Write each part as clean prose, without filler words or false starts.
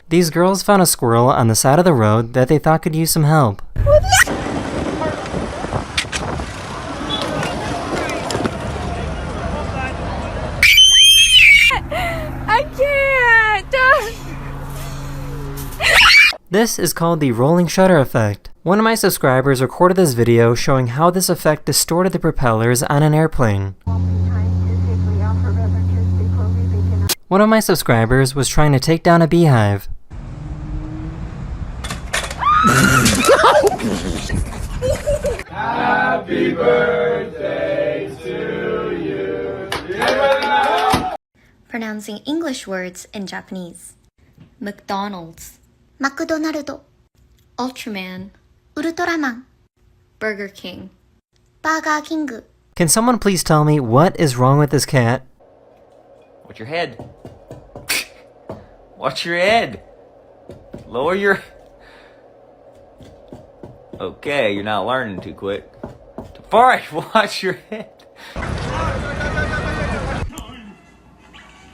These girls found a squirrel on the side of the road that they thought could use some help. I can't! This is called the rolling shutter effect. One of my subscribers recorded this video showing how this effect distorted the propellers on an airplane. One of my subscribers was trying to take down a beehive. Happy birthday to you. Pronouncing English words in Japanese. McDonald's, マクドナルド Ultraman, ウルトラマン Burger King, バーガーキング Can someone please tell me what is wrong with this cat? Watch your head. Watch your head. Lower your... Okay, you're not learning too quick. Alright, watch your head.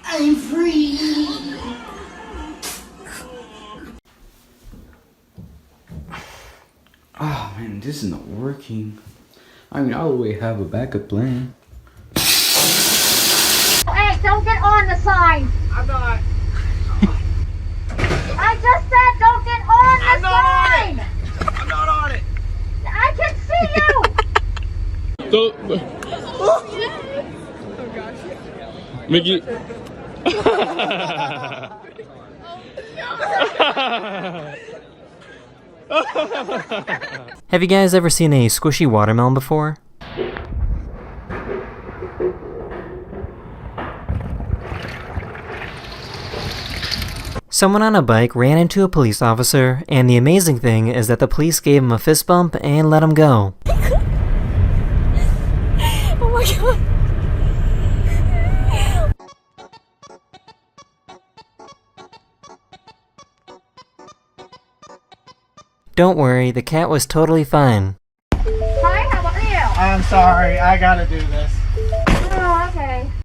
I'm free. Oh man, this is not working. I mean, I always have a backup plan. Hey, don't get on the sign. I'm not. I just said don't get on the sign. I'm not on it. I can see you. Mickey. Have you guys ever seen a squishy watermelon before? Someone on a bike ran into a police officer, and the amazing thing is that the police gave him a fist bump and let him go. Oh my god. Don't worry, the cat was totally fine. Hi, how about you? I'm sorry. I gotta do this.